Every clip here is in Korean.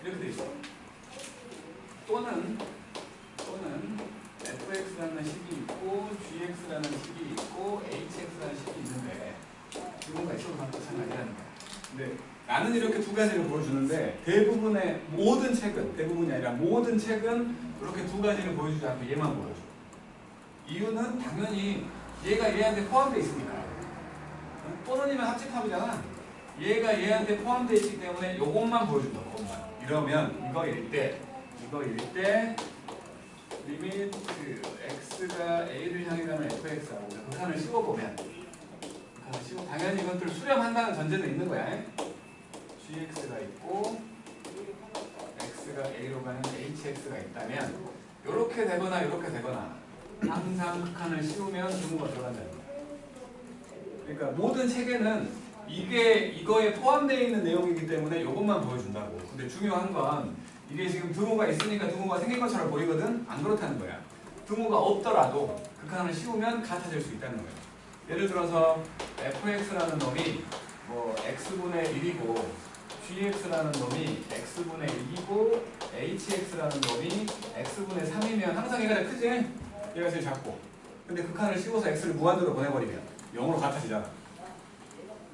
이렇게 돼 있어. 또는 fx라는 식이 있고 gx라는 식이 있고 hx라는 식이 있는데 이건가 있어도 마찬가지라는 거야. 근데 나는 이렇게 두 가지를 보여주는데 대부분의 모든 책은, 대부분이 아니라 모든 책은 그렇게 두 가지를 보여주지 않고 얘만 보여줘. 이유는 당연히 얘가 얘한테 포함되어 있으니까. 또는이면 합집합이잖아. 얘가 얘한테 포함되어 있기 때문에 요것만 보여준다. 요것만. 이러면 이거일 때 리미트 x가 a를 향해 가는 fx하고 극한을 씌워보면 당연히 이것들 수렴한다는 전제는 있는 거야. gx가 있고 x가 a로 가는 hx가 있다면 이렇게 되거나 이렇게 되거나 항상 극한을 씌우면 등호가 들어간다는 거야. 그러니까 모든 책에는 이거에 포함되어 있는 내용이기 때문에 이것만 보여준다고. 근데 중요한 건 이게 지금 등호가 있으니까 등호가 생긴 것처럼 보이거든? 안 그렇다는 거야. 등호가 없더라도 극한을 씌우면 같아질 수 있다는 거야. 예를 들어서 fx라는 놈이 뭐 x분의 1이고 gx라는 놈이 x분의 1이고 hx라는 놈이 x분의 3이면 항상 얘가 제일 크지? 얘가 제일 작고. 근데 극한을 씌워서 x를 무한대로 보내버리면 0으로 같아지잖아.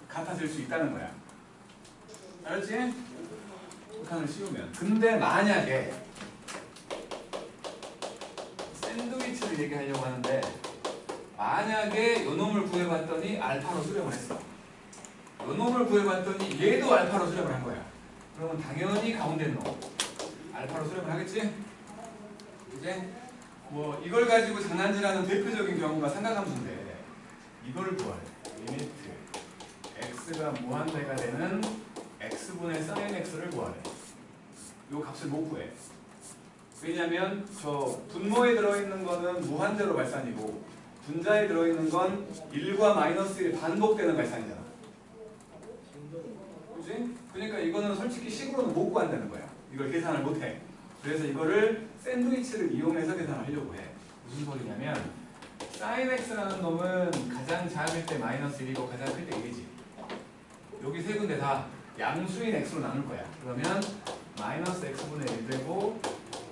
같아질 수 있다는 거야. 알았지? 극한을 씌우면. 근데 만약에 샌드위치를 얘기하려고 하는데 만약에 요 놈을 구해봤더니 알파로 수렴을 했어. 요 놈을 구해봤더니 얘도 알파로 수렴을 한 거야. 그러면 당연히 가운데 놈 알파로 수렴을 하겠지? 이제 뭐 이걸 가지고 장난질하는 대표적인 경우가 삼각함수인데 이걸 구하래. 리미트 x가 무한대가 되는 x분의 sin x를 구하래. 요 값을 못 구해. 왜냐면 저 분모에 들어있는 거는 무한대로 발산이고 분자에 들어있는 건 1과 마이너스 1이 반복되는 발산이잖아. 그치? 그러니까 이거는 솔직히 식으로는 못 구한다는 거야. 이걸 계산을 못 해. 그래서 이거를 샌드위치를 이용해서 계산을 하려고 해. 무슨 소리냐면 sin x라는 놈은 가장 작을 때 마이너스 1이고 가장 클 때 1이지. 여기 세 군데 다 양수인 x로 나눌 거야. 그러면 마이너스 x분의 1 되고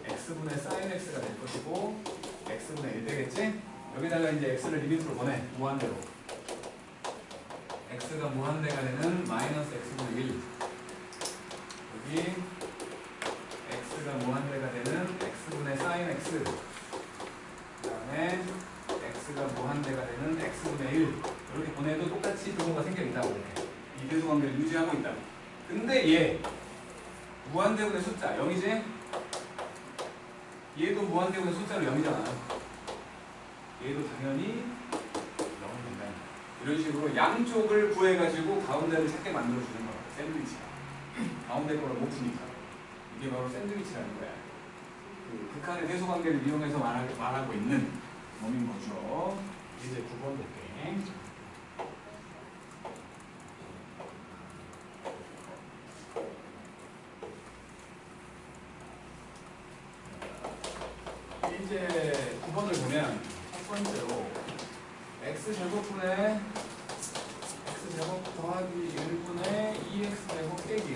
x분의 sin x가 될 것이고 x분의 1 되겠지? 여기다가 이제 x를 리미트로 보내. 무한대로. x가 무한대가 되는 마이너스 x분의 1 여기 x가 무한대가 되는 x분의 sin x 그 다음에 x가 무한대가 되는 x분의 1 이렇게 보내도 똑같이 등호가 생겨있다고 이렇게 이 대수관계를 유지하고 있다. 근데 얘 무한대분의 숫자 0이지? 얘도 무한대분의 숫자로 0이잖아. 얘도 당연히 0이 된다. 이런 식으로 양쪽을 구해가지고 가운데를 찾게 만들어주는 거야. 샌드위치가. 가운데 거를 못 푸니까. 이게 바로 샌드위치라는 거야. 그 극한의 대수관계를 이용해서 말하고 있는 놈인 거죠. 이제 9번 볼게. 이제 9번을 보면 첫 번째로 x제곱분의 x제곱 더하기 1분의 2x제곱 빼기 1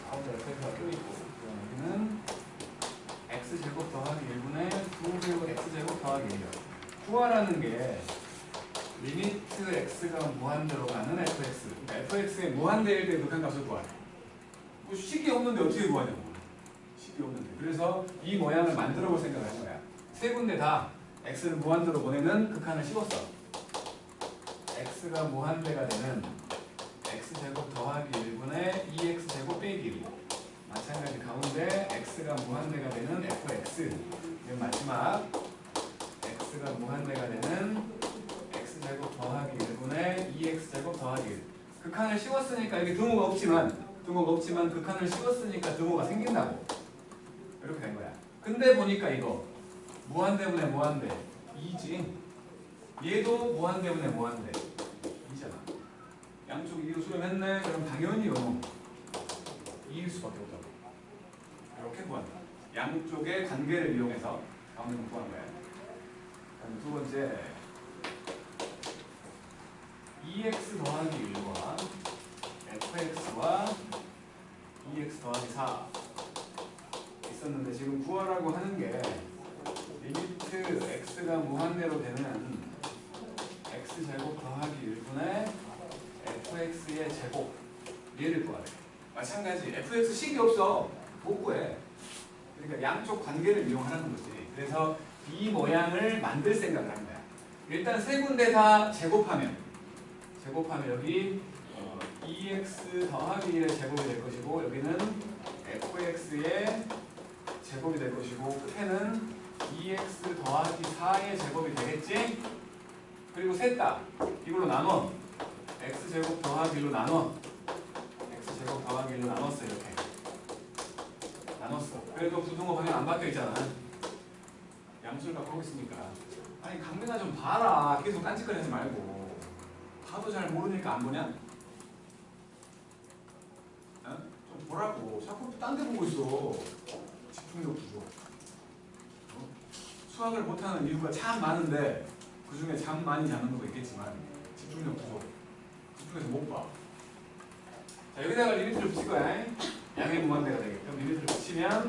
가운데 fx가 껴있고 여기는 x제곱 더하기 1분의 2제곱 x제곱 더하기 1이요. 구하라는 게 리미트 x가 무한대로 가는 fx 그러니까 fx의 무한대일 때 극한값을 구하래. 뭐 식이 없는데 어떻게 구하냐고. 식이 없는데. 그래서 이 모양을 만들어 볼 생각을 한 거야. 세 군데 다 x를 무한대로 보내는 극한을 씌웠어. x가 무한대가 되는 x제곱 더하기 1분의 2x제곱 빼기 1 마찬가지 가운데 x가 무한대가 되는 fx 맨 마지막 x가 무한대가 되는 x제곱 더하기 1분의 2x제곱 더하기 1 극한을 씌웠으니까 여기 등호가 없지만 극한을 씌웠으니까 등호가 생긴다고 이렇게 된 거야. 근데 보니까 이거 무한대분의 무한대 2지. 얘도 무한대분의 무한대 2잖아. 양쪽이 2로 수렴했네. 그럼 당연히 요놈 2일 수밖에 없다고. 이렇게 구한다. 양쪽의 관계를 이용해서 가운데는 구한 거야. 그다음 두 번째 2x 더하기 1과 fx와 2x 더하기 4 있었는데 지금 구하라고 하는 게 리미트 x가 무한대로 되는 x제곱 더하기 1분의 fx의 제곱 얘를 구하래. 마찬가지 fx식이 없어. 못 구해. 그러니까 양쪽 관계를 이용하는 거지. 그래서 이 모양을 만들 생각을 한 거야. 일단 세 군데 다 제곱하면 여기 2x 더하기 1의 제곱이 될 것이고 여기는 fx의 제곱이 될 것이고 끝에는 2x 더하기 4의 제곱이 되겠지? 그리고 셋 다 이걸로 나눠. x제곱 더하기 1로 나눠. x제곱 더하기 1로 나눴어. 이렇게 나눴어. 그래도 부등호 방향 안 바뀌어 있잖아. 양수를 갖고 있으니까. 아니 강민아 좀 봐라. 계속 딴짓거리하지 말고. 봐도 잘 모르니까 안 보냐? 어? 좀 보라고. 자꾸 딴 데 보고 있어. 집중력 부족. 어? 수학을 못하는 이유가 참 많은데 그 중에 잠 많이 자는 것도 있겠지만 집중력 부족. 집중해서 못 봐. 자 여기다가 리미트를 붙일 거야. 양의 무한대가 되게끔 리미트를 붙이면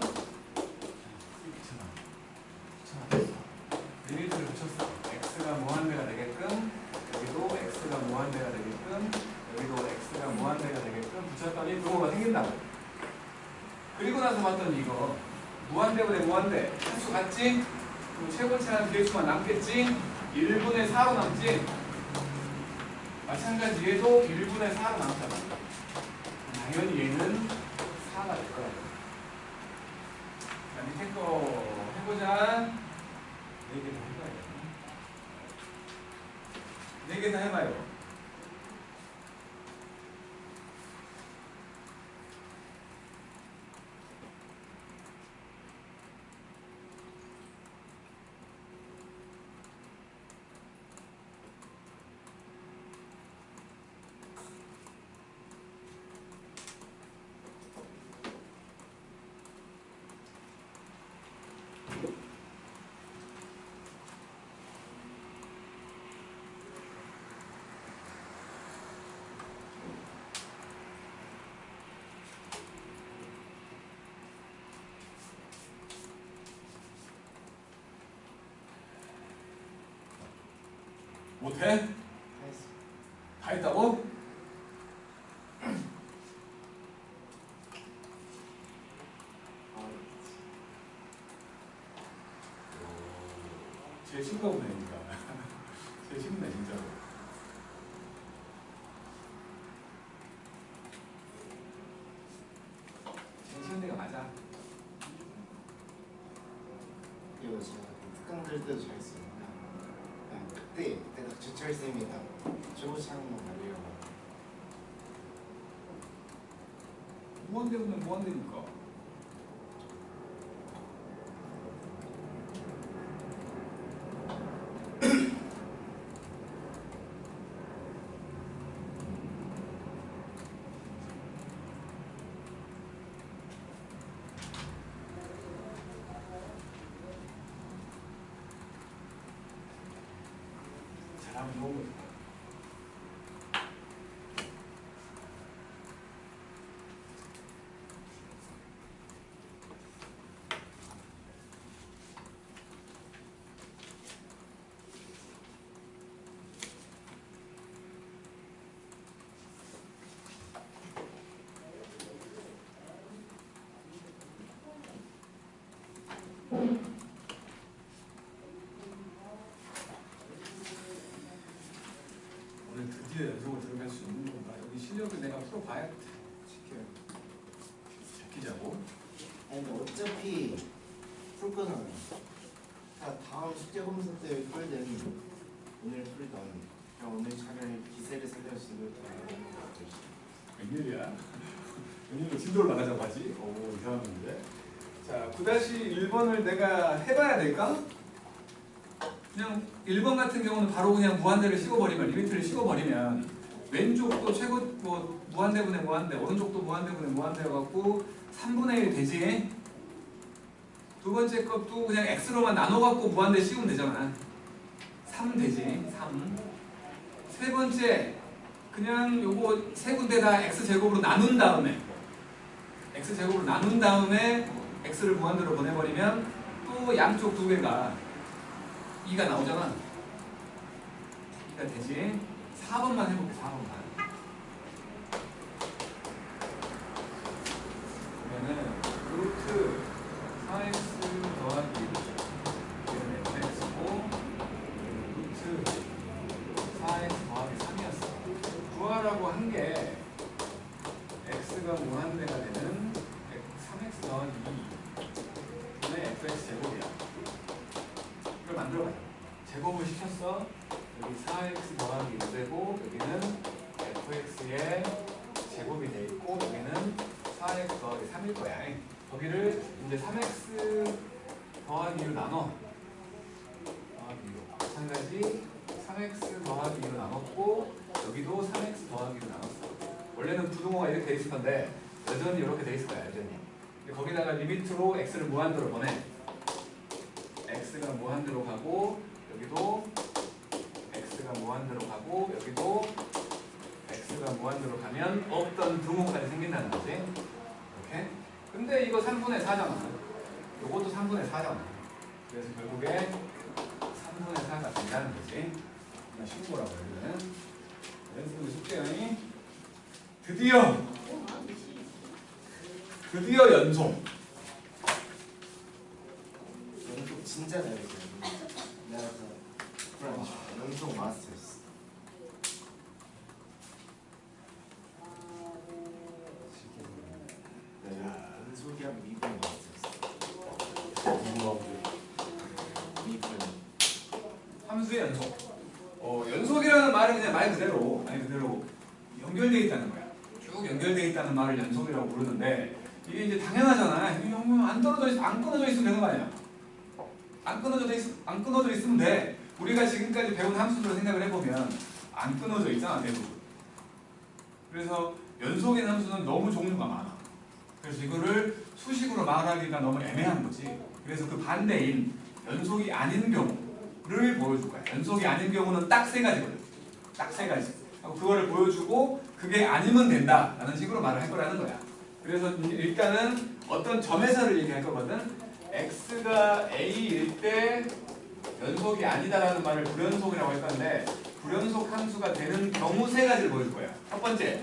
리미트를 붙였어. x가 무한대가 되게끔 여기도 x가 무한대가 되게끔 여기도 x가 무한대가 되게끔 붙였더니 부호가 생긴다고. 그리고 나서 봤더니 이거 무한대분의 무한대 한수 같지? 그럼 최고차는 개수만 남겠지? 1분의 4로 남지? 마찬가지 얘도 1분의 4로 남잖아. 당연히 얘는 4가 될 거야. 자, 밑에 거 해보자. 4개 다 해봐요. 4개 다 해봐요. 못해? 다 했다고? 제일 쉽다 보네, 그러니까. 제일 쉽네, 진짜로. 제일 쉬운 데가 맞아. 이거 제가 특강 들 때도 잘했어요. 그때 딱 제철쌤이 딱 최고창만 말이에요. 무한대분은 무한대니까. 잘하면 좋은 거지. 오늘 드디어 연속으로 들어갈 수 있는 건가? 여기 실력을 내가 풀어봐야 지켜요. 지키자고. 아니 근데 어차피 풀 거잖아요. 다 다음 숙제 검사 때 풀든 오늘 풀던 그냥 오늘 차라리 기세를 살려주는 거 웬일이야? 웬일로 진도를 나가자고 하지? 오 이상한데. 자 9-1번을 내가 해봐야 될까? 그냥 1번 같은 경우는 바로 그냥 무한대를 씌워버리면 리미트를 씌워버리면 왼쪽도 최고 뭐 무한대분의 무한대 오른쪽도 무한대분의 무한대여갖고 3분의 1 되지. 두 번째 것도 그냥 x로만 나눠갖고 무한대 씌우면 되잖아. 3 되지. 3. 세 번째 그냥 요거 세 군데 다 x제곱으로 나눈 다음에 x제곱으로 나눈 다음에 x를 무한대로 보내버리면 또 양쪽 두 개가 2가 나오잖아. 2가 되지. 4번만 해볼게. 4번만. 그러면은 루트 4x 더하기 1은 fx고 루트 4x 더하기 3이었어. 구하라고 한 게 x가 무한대가 되는 3x 더하기 2분의 fx 제곱이야. 이걸 만들어봐요. 제곱을 시켰어. 여기 4x 더하기 5되고 여기는 fx의 제곱이 돼 있고 여기는 4x 더하기 3일 거야. 거기를 이제 3x 더하기 2로 나눠. 더하기 2로. 마찬가지 3x 더하기 2로 나눴고 여기도 3x 더하기 2로 나눴어. 원래는 부등호가 이렇게 돼 있을 건데 여전히 이렇게 돼 있을 거야. 여전히. 근데 거기다가 리미트로 x를 무한대로 보내. x가 무한대로 가고 여기도 x가 무한대로 가고 여기도 x가 무한대로 가면 없던 등호까지 생긴다는 거지. 이렇게. 근데 이거 3분의 4잖아. 요것도 3분의 4잖아. 그래서 결국에 3분의 4가 된다는 거지. 그냥 쉬운 거라고 여기는. 연습은 숙제형이 드디어 연속. 연속 진짜 잘했어요. 내가 프렌치 연속 마스터스. 연속이랑 미분 마스터스. 미분. 함수의 연속. 연속이라는 말은 그냥 말 그대로 연결되어 있다는 거야. 쭉 연결되어 있다는 말을 연속이라고 부르는데 이게 이제 당연하잖아. 안 끊어져 있으면 되는 거 아니야. 안 끊어져 있으면 돼. 우리가 지금까지 배운 함수들을 생각을 해보면 안 끊어져 있잖아, 대부분. 그래서 연속인 함수는 너무 종류가 많아. 그래서 이거를 수식으로 말하기가 너무 애매한 거지. 그래서 그 반대인 연속이 아닌 경우를 보여줄 거야. 연속이 아닌 경우는 딱 세 가지거든. 딱 세 가지. 그거를 보여주고 그게 아니면 된다 라는 식으로 말을 할 거라는 거야. 그래서 일단은 어떤 점에서를 얘기할 거거든. x가 a일 때 연속이 아니다라는 말을 불연속이라고 할 건데 불연속 함수가 되는 경우 세 가지를 보여줄 거야. 첫 번째,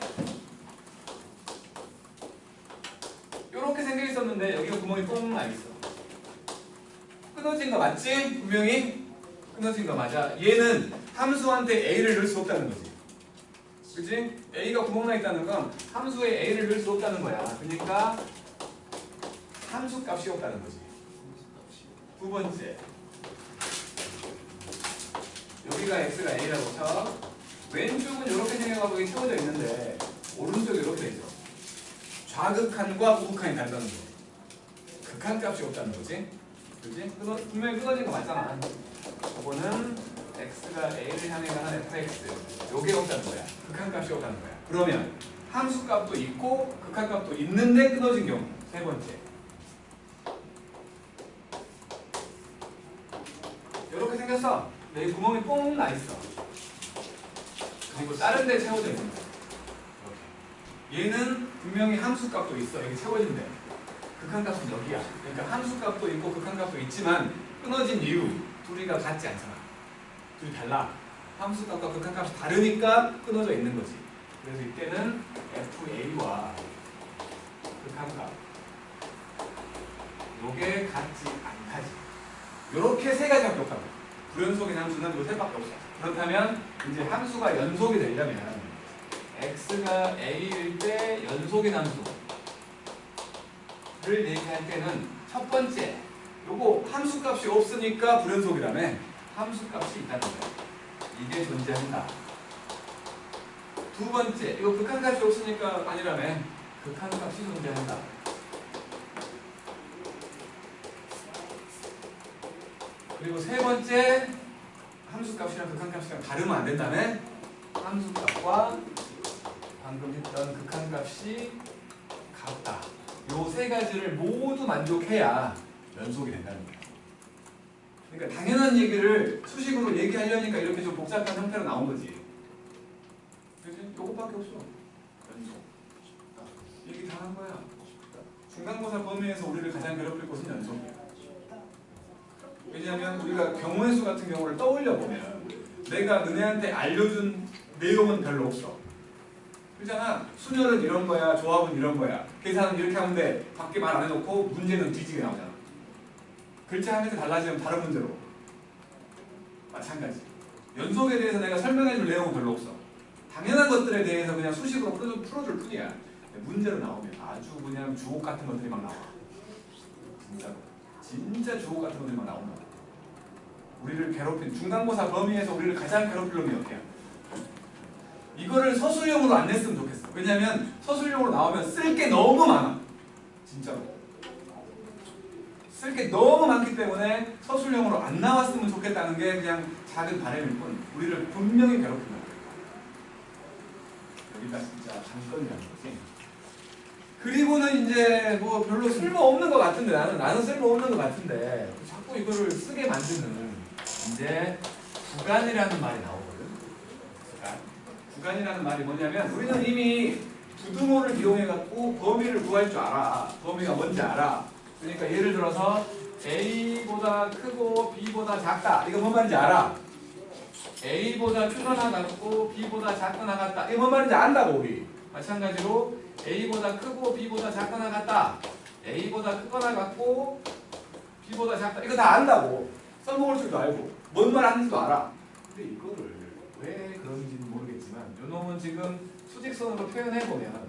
이렇게 생겨 있었는데 여기가 구멍이 뻥 나 있어. 끊어진 거 맞지? 분명히 끊어진 거 맞아. 얘는 함수한테 a를 넣을 수 없다는 거지. 그치? a가 구멍 나 있다는 건 함수에 a를 넣을 수 없다는 거야. 그러니까 함수 값이 없다는 거지. 두 번째, 여기가 x가 a라고 쳐. 왼쪽은 이렇게 생겨가지고 채워져 있는데 오른쪽이 이렇게 되죠. 좌극한과 우극한이 다르다는 거. 극한 값이 없다는 거지. 그치? 분명히 끊어진 거 맞잖아. 이거는 x가 a를 향해 가는 fx. 요게 없다는 거야. 극한 값이 없다는 거야. 그러면 함수 값도 있고 극한 값도 있는데 끊어진 경우. 세 번째, 이렇게 생겼어. 여기 구멍이 뽕 나 있어. 그리고 다른 데 채워져 있는 거야. 얘는 분명히 함수 값도 있어. 여기 채워진 데. 극한 값은 여기야. 그러니까 함수 값도 있고 극한 값도 있지만 끊어진 이유 둘이 같지 않잖아. 둘이 달라. 함수 값과 극한 값이 다르니까 끊어져 있는 거지. 그래서 이때는 FA와 극한 값 요게 같지 않다지. 요렇게 세 가지밖에 없다고. 불연속인 함수는 요 세 밖에 없어. 그렇다면 이제 함수가 연속이 되려면 x가 a일 때 연속인 함수를 얘기할 때는 첫 번째, 요거 함수 값이 없으니까 불연속이라며. 함수 값이 있다는 거야. 이게 존재한다. 두 번째, 이거 극한 값이 없으니까 아니라며. 극한 값이 존재한다. 그리고 세 번째, 함수 값이랑 극한 값이랑 다르면 안 된다며. 함수 값과 방금 했던 극한 값이 같다. 요 세 가지를 모두 만족해야 연속이 된다는 거야. 그러니까 당연한 얘기를 수식으로 얘기하려니까 이렇게 좀 복잡한 형태로 나온 거지. 그치? 요것밖에 없어. 연속. 얘기 다 한 거야. 중간고사 범위에서 우리를 가장 괴롭힐 곳은 연속이야. 왜냐하면 우리가 경우의 수 같은 경우를 떠올려 보면 내가 너네한테 알려준 내용은 별로 없어. 그렇잖아. 순열은 이런 거야, 조합은 이런 거야, 계산은 이렇게 하면 돼. 밖에 말 안 해놓고 문제는 뒤지게 나오잖아. 글자 한 개도 달라지면 다른 문제로. 마찬가지. 연속에 대해서 내가 설명해줄 내용은 별로 없어. 당연한 것들에 대해서 그냥 수식으로 풀어줄 뿐이야. 문제로 나오면 아주 그냥 주옥 같은 것들이 막 나와. 진짜로. 진짜 주옥 같은 것들이 막 나온다. 우리를 괴롭힌 중간고사 범위에서 우리를 가장 괴롭힐 놈이 어때요? 이거를 서술형으로 안 냈으면 좋겠어. 왜냐면 서술형으로 나오면 쓸 게 너무 많아. 진짜로. 쓸 게 너무 많기 때문에 서술형으로 안 나왔으면 좋겠다는 게 그냥 작은 바람일 뿐 우리를 분명히 괴롭힌다. 여기가 진짜 장점이라는 거지. 그리고는 이제 뭐 별로 쓸모없는 것 같은데 나는 쓸모없는 것 같은데 자꾸 이거를 쓰게 만드는 이제 구간이라는 말이 나오거든. 구간이라는 말이 뭐냐면 우리는 이미 부등호를 이용해갖고 범위를 구할 줄 알아. 범위가 뭔지 알아. 그러니까 예를 들어서 A보다 크고 B보다 작다. 이거 뭔 말인지 알아. A보다 크거나 같고 B보다 작거나 같다. 이거 뭔 말인지 안다고 우리. 마찬가지로 A보다 크고 B보다 작거나 같다. A보다 크거나 같고 B보다 작다. 이거 다 안다고. 써먹을 줄도 알고 뭔 말 하는지도 알아. 근데 이거를 왜 그런지는 모르겠지만 요놈은 지금 수직선으로 표현해보면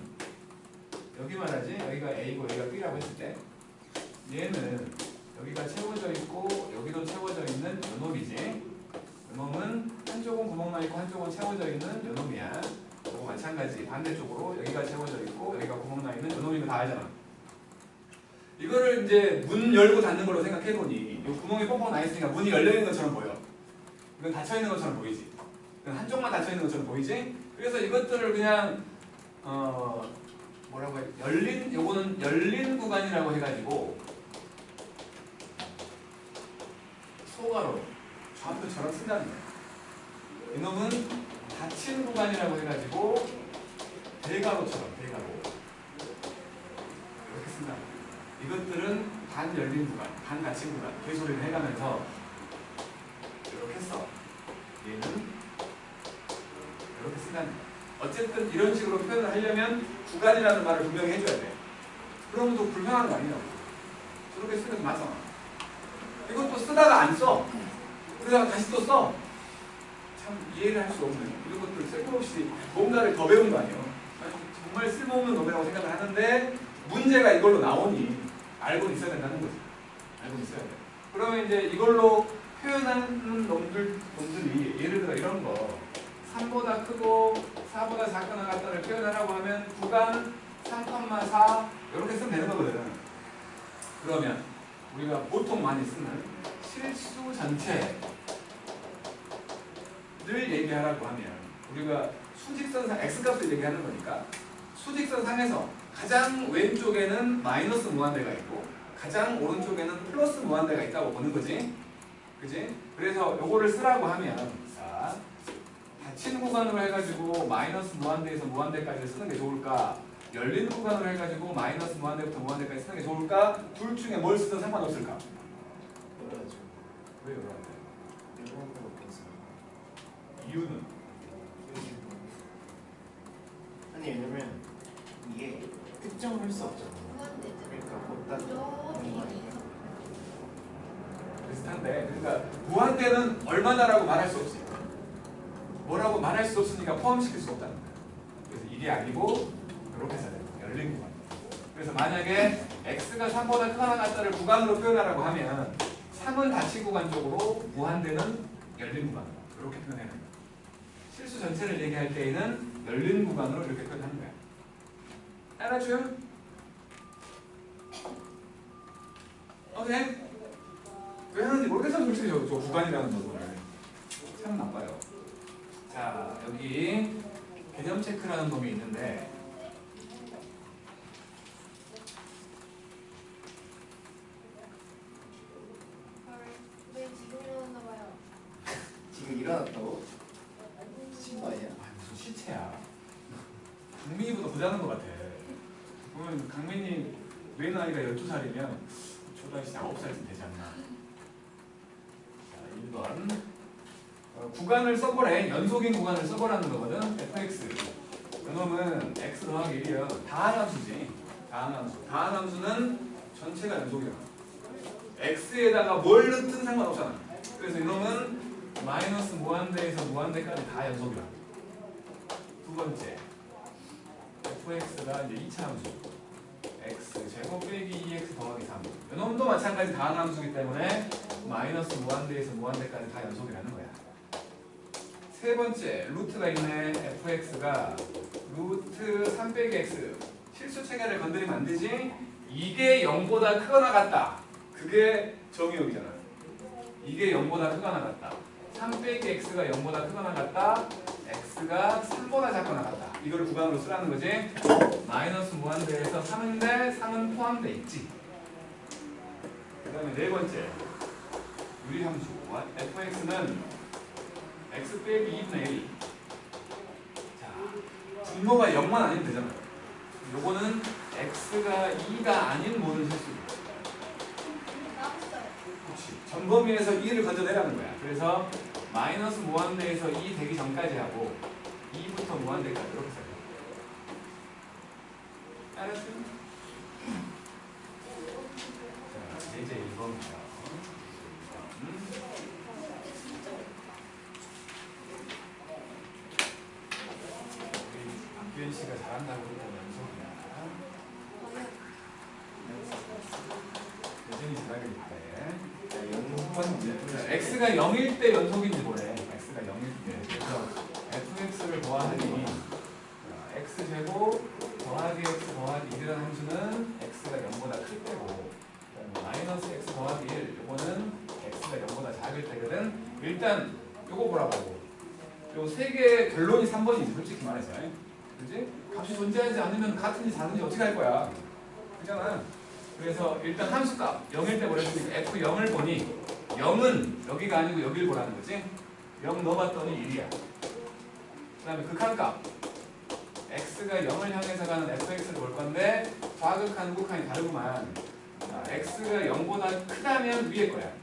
여기 말하지. 여기가 A고 여기가 B라고 했을 때 얘는 여기가 채워져 있고 여기도 채워져 있는 요놈이지. 요놈은 한쪽은 구멍 나 있고 한쪽은 채워져 있는 요놈이야. 그리고 마찬가지 반대쪽으로 여기가 채워져 있고 여기가 구멍 나 있는 요놈인 거 다 알잖아. 이거를 이제 문 열고 닫는 걸로 생각해보니 이 구멍이 뻥뻥 나 있으니까 문이 열려 있는 것처럼 보여. 이건 닫혀 있는 것처럼 보이지. 이건 한쪽만 닫혀 있는 것처럼 보이지. 그래서 이것들을 그냥 뭐라고 해? 요거는 열린 구간이라고 해가지고 소가로 좌표처럼 쓴다는 거야. 이놈은 닫힌 구간이라고 해가지고 대가로처럼 대가로 이렇게 쓴다. 이것들은 반 열린 구간, 반 닫힌 구간 개소리를 해가면서 이렇게 써. 얘는 이렇게 쓴다는 거야. 어쨌든 이런 식으로 표현을 하려면 구간이라는 말을 분명히 해줘야 돼. 그러면 또 불편한 거 아니냐고. 저렇게 쓰는 게 맞잖아. 이것도 쓰다가 안 써. 그러다가 다시 또 써. 참 이해를 할 수 없는 이런 것들 쓸모없이 뭔가를 더 배운 거 아니에요. 정말 쓸모없는 놈이라고 생각을 하는데 문제가 이걸로 나오니 알고 있어야 된다는 거지. 알고 있어야 돼. 그러면 이제 이걸로 표현하는 놈들이 예를 들어 이런 거 3보다 크고 4보다 작거나 같다를 표현하라고 하면 구간 3,4 이렇게 쓰면 되는 거거든. 그러면 우리가 보통 많이 쓰는 실수 전체를 얘기하라고 하면 우리가 수직선상 x값을 얘기하는 거니까 수직선상에서 가장 왼쪽에는 마이너스 무한대가 있고 가장 오른쪽에는 플러스 무한대가 있다고 보는 거지. 그지? 그래서 요거를 쓰라고 하면 자, 닫힌 구간으로 해가지고 마이너스 무한대에서 무한대까지 쓰는 게 좋을까? 열린 구간으로 해가지고 마이너스 무한대부터 무한대까지 쓰는 게 좋을까? 둘 중에 뭘 쓰든 상관없을까? 그래야죠. 왜 열어야 돼? 이런 거 없겠어요. 이유는? 아니 왜냐면 이게 특정을 할 수 없잖아. 그러니까 못 닫는 거 아니에요? 비슷한데 그러니까 무한대는 얼마나라고 말할 수 없지. 뭐라고 말할 수 없으니까 포함시킬 수 없다는 거야. 그래서 이게 아니고 이렇게 써야 돼요. 열린 구간. 그래서 만약에 x가 3보다 크거나 같다를 구간으로 표현하라고 하면 3은 닫힌 구간 쪽으로 무한대는 열린 구간으로 이렇게 표현해야 돼요. 실수 전체를 얘기할 때에는 열린 구간으로 이렇게 표현하는 거야. 알았죠? 오케이? 왜 하는지 모르겠어 솔직히 저 구간이라는 거 참 나빠요. 자 여기 개념 체크라는 놈이 있는데 왜 지금 일어났나 봐요. 지금 일어났다고? 미친 거 아니야? 아, 무슨 시체야. 강민이보다 더 자는 것 같아. 보면 강민이 내 나이가 12살이면 초등학생 9살쯤 되지 않나. 자, 1번. 구간을 써보래. 연속인 구간을 써보라는 거거든. fx. 그놈은 x 더하기 1이요. 다항함수지. 다항함수. 다항함수는 전체가 연속이야. x에다가 뭘 넣든 상관없잖아. 그래서 이놈은 마이너스 무한대에서 무한대까지 다 연속이야. 두 번째. fx가 이제 2차 함수. x 제곱 빼기 2x 더하기 3. 이놈도 마찬가지 다항함수이기 때문에 마이너스 무한대에서 무한대까지 다 연속이라는 거야. 세 번째, 루트가 있네. fx가 루트 3 빼기 x. 실수 체계를 건드리면 안 되지. 이게 0보다 크거나 같다. 그게 정의역이잖아. 이게 0보다 크거나 같다. 3 빼기 x가 0보다 크거나 같다. x가 3보다 작거나 같다. 이걸 구간으로 쓰라는 거지. 마이너스 무한대에서 3인데 3은 포함돼 있지. 그 다음에 네 번째, 유리함수. fx는 x 빼기 2분의 1. 자, 분모가 0만 아니면 되잖아요. 요거는 x가 2가 아닌 모든 실수. 나왔어요. 그렇지. 전범위에서 2를 건져내라는 거야. 그래서 마이너스 무한대에서 2 되기 전까지 하고 2부터 무한대까지 이렇게 써요. 알았어요? 자, 이제 1번입니다. 박규현 씨가 잘한다고 그러면 연속이야. 여전히 잘하겠다. 연속은 x가 0일 때 연속인지 뭐래. x가 0일 때. 그래서 fx를 더하니 x 제곱 더하기 x 더하기 1이라는 함수는 x가 0보다 클 때고, 마이너스 x 더하기 1 요거는 x가 0보다 작을 때거든. 일단 요거 보라고. 요 세 개의 결론이 3번이지 솔직히 말해서. 그지? 값이 존재하지 않으면 같은지 다른지 어떻게 할 거야? 그잖아. 그래서 일단 함수값 0일 때 보내주니까 f0을 보니 0은 여기가 아니고 여길 보라는 거지. 0 넣어봤더니 1이야. 그 다음에 극한값 x가 0을 향해서 가는 fx를 볼 건데 좌극한 극한이 다르구만. 자, x가 0보다 크다면 위에 거야.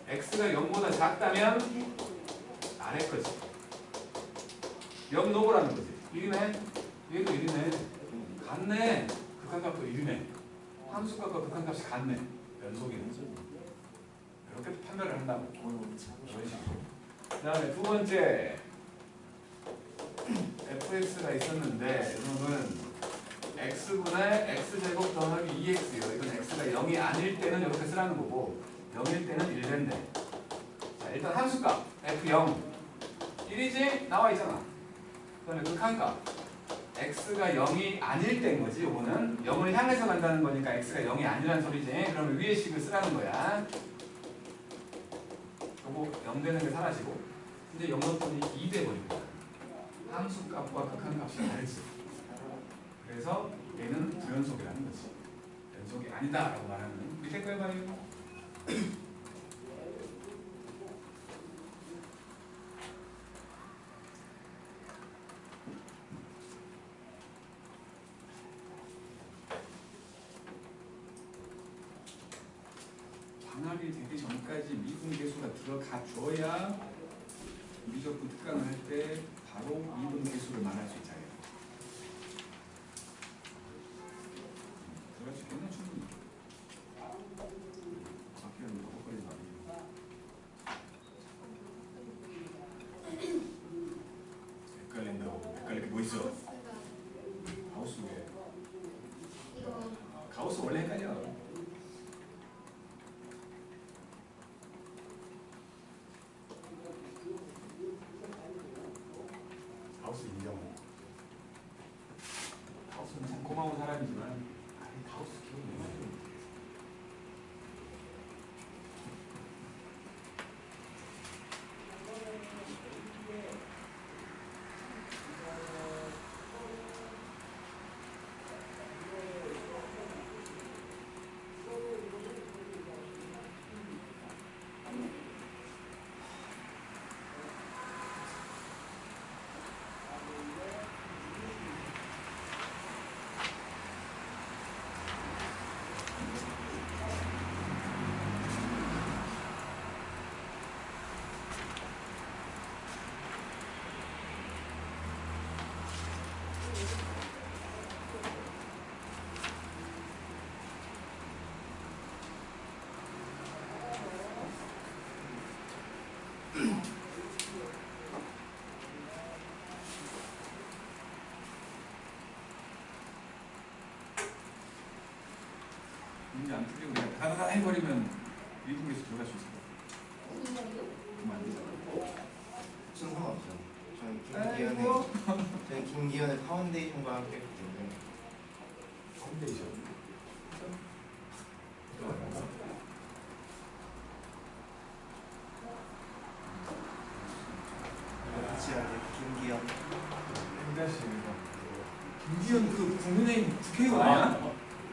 x가 0보다 작다면 아래 거지. 0 넣어보라는 거지. 1이네. 얘도 1이네. 같네. 극한값도 1이네. 함수값과 극한값이 같네. 연속이네. 이렇게 판별을 한다고. 이런 식으로. 그 다음에 두 번째, fx가 있었는데 이놈은 x분의 x제곱 더하기 2x요. 이건 x가 0이 아닐 때는 이렇게 쓰라는 거고 0일 때는 1된대. 자, 일단 함수값 f0 1이지? 나와 있잖아. 그 다음에 극한값 x가 0이 아닐 때인 거지. 요거는 0을 향해서 간다는 거니까 x가 0이 아니라는 소리지. 그러면 위의 식을 쓰라는 거야. 요거 0 되는 게 사라지고 이제 0 넣었더니 2 돼버립니다. 함수값과 극한값이 다르지. 그래서 얘는 부연속이라는 거지. 연속이 아니다 라고 말하는. 밑에 거 해봐요. 방학이 되기 전까지 미분계수가 들어가 줘야 미적분 특강을 할 때 바로 미분계수를 말할 수 있잖아요. 들어갈 수 있겠나 충분히. 학교는 버벅거리지 말고. 헷갈린다고. 헷갈릴 게 뭐 있어? 가우스 왜? 이거 가우스 원래 헷갈려. 가우스 인정. 해버리면 미국에서 들어갈 수 있을 것 이거요? 그러면 안 되잖아요. 저는 상관없어요. 같아요. 저는 김기현의 파운데이션과 함께 했기 때문에 파운데이션. 같이 하는 김기현. 김기현 그 국민의힘 국회의원 아니야?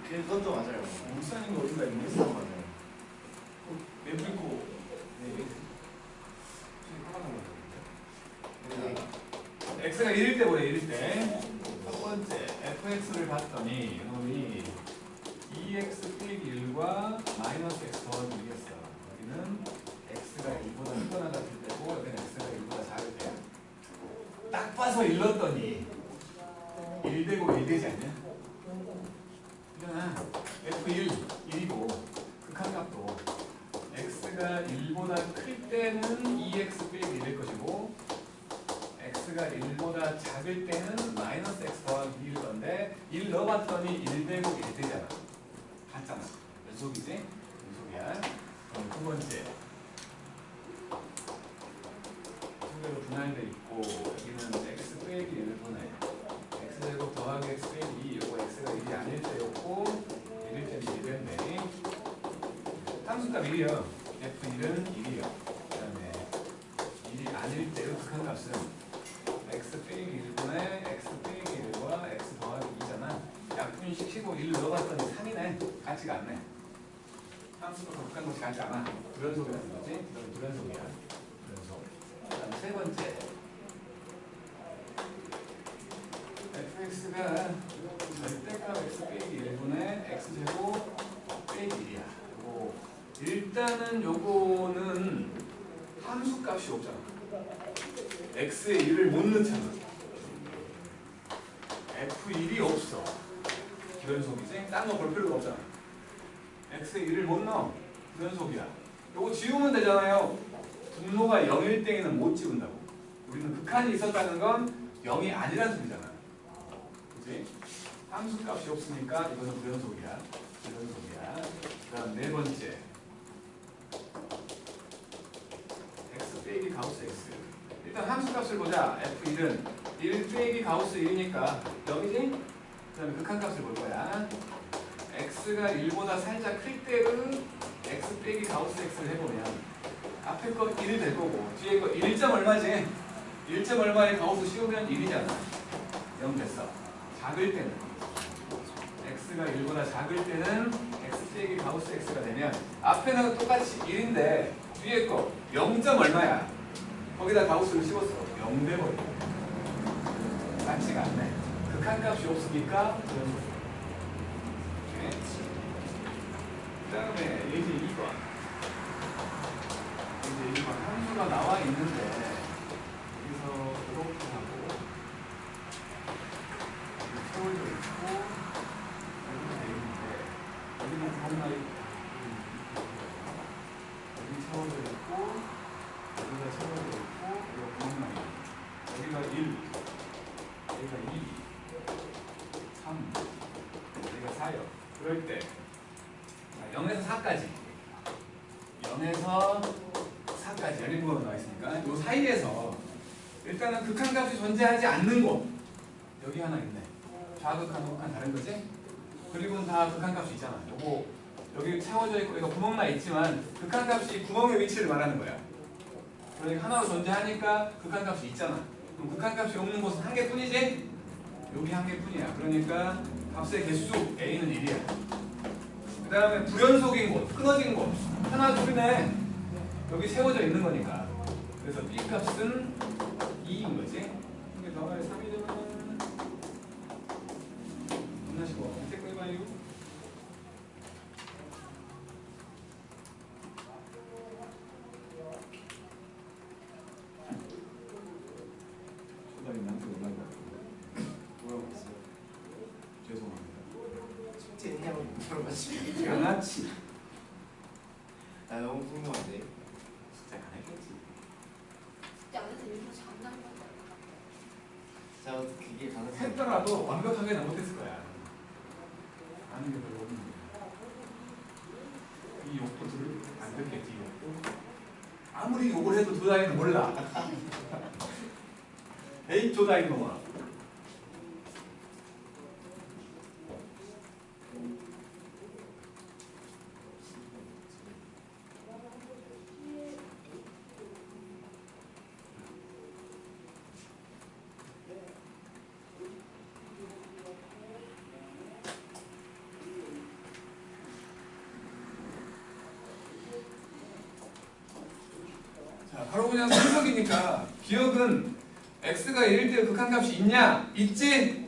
그것도 맞아요. 울산인 거 어디가 있네? 일산 맞아요. 맵리코. 네. 근데 x가 1일 때 뭐래? 1일 때. 첫 번째 fx를 봤더니 이놈이 2x 빼기 1과 마이너스 x 더하기 1이었어. 여기는 x가 1보다 크거나 같을 때고 여기는 x가 1보다 작을 때야. 딱 봐서 일렀더니 1 되고 1 되지 않냐? 그잖아. f1 1이고 극한값도 x가 1보다 클 때는 2x 빼기 1일 것이고 x가 1보다 작을 때는 마이너스 x 더하기 1일 건데 1 넣어봤더니 1 되고 1 되잖아. 같잖아. 연속이지? 연속이야. 그럼 두 번째 순대로 분할돼 있고 여기는 x 빼기 1분의 x제곱 더하기 x 빼기 2 요거 x가 1이 아닐 때였고 1일 때는 1이 됐네. 함수값 1이요. f1은 1이요. 그 다음에 1이 아닐 때의 극한값은 x 빼기 1분의 x 빼기 1과 x 더하기 2잖아. 약분시키고 1 넣어봤더니 3이네. 같지가 않네. 함수도 극한값이 같지 않아. 불연속이라는 거지. 그럼 불연속이야. 불연속. 그다음 세 번째 fx가 절대값 x 빼기 1분의 x제곱 빼기 1이야. 요거 일단은 요거는 함수값이 없잖아. x에 1을 못 넣잖아. f1이 없어. 불연속이지? 딴 거 볼 필요가 없잖아. x에 1을 못 넣어. 불연속이야. 요거 지우면 되잖아요. 분모가 0일 때에는 못 지운다고. 우리는 극한이 있었다는 건 0이 아니란 소리잖아. 그치? 함수값이 없으니까 이거는 불연속이야. 불연속이야. 그 다음 네 번째 x 빼기 가우스 x. 일단 함수값을 보자. f1은 1 빼기 가우스 1이니까 0이지? 그 다음에 극한값을 볼 거야. x가 1보다 살짝 클 때는 x 빼기 가우스 x를 해보면 앞에 거 1이 될 거고 뒤에 거 1점 얼마지? 1점 얼마에 가우스 씌우면 1이잖아. 0 됐어. 작을 때는 x가 1보다 작을 때는 x 빼기 가우스 x가 되면 앞에는 똑같이 1인데 뒤에 거 0점 얼마야? 거기다 가우스를 씌웠어. 0 돼버려. 같지가 않네. 극한값이 없으니까 그런 그 다음에 이제 2번. 이제 2번 함수가 나와 있는데 여기서 이렇게 하고 여기 세월도 있고 여기도 돼 있는데 여기는 구멍나 있고 여기 세월도 있고 여기가 세월도 있고 여기가 구멍나 있고 여기가 1 여기가 2 3 여기가 4요. 그럴 때 0에서 4까지 0에서 4까지 연립부호가 나와 있으니까 이 사이에서 일단은 극한값이 존재하지 않는 곳 여기 하나 있네. 좌극한, 우극한 다른 거지? 그리고는 다 극한값이 있잖아. 요거 여기 채워져 있고 여기가 구멍 나 있지만 극한값이 구멍의 위치를 말하는 거야. 그러니까 하나로 존재하니까 극한값이 있잖아. 그럼 극한값이 없는 곳은 한 개뿐이지? 여기 한 개뿐이야. 그러니까 값의 개수 A는 1이야. 그 다음에 불연속인 곳, 끊어진 곳 하나 둘이네. 여기 세워져 있는 거니까. 그래서 B 값은 2인 거지. 이게 더하면 3이 되면 끝나시고 밑에 거 해봐요. 초달이 남자 올라가. 뭐라고 했어요? 죄송합니다. 숙제 있냐고 물어봤지. 양아치. 나 너무 궁금한데. 진짜 안 했겠지. 진짜 안에서 일부러 장난 거야. 자 그게 가능성이 했더라도 완벽하게는 못했을 거야. 아는 게 별로 없는데. 이 안 듣겠지 이거. 아무리 욕을 해도 조다이는 몰라. 에이 조다이 놈아. 자, 바로 그냥 순석이니까 기억은 x가 1일 때 극한값이 있냐? 있지?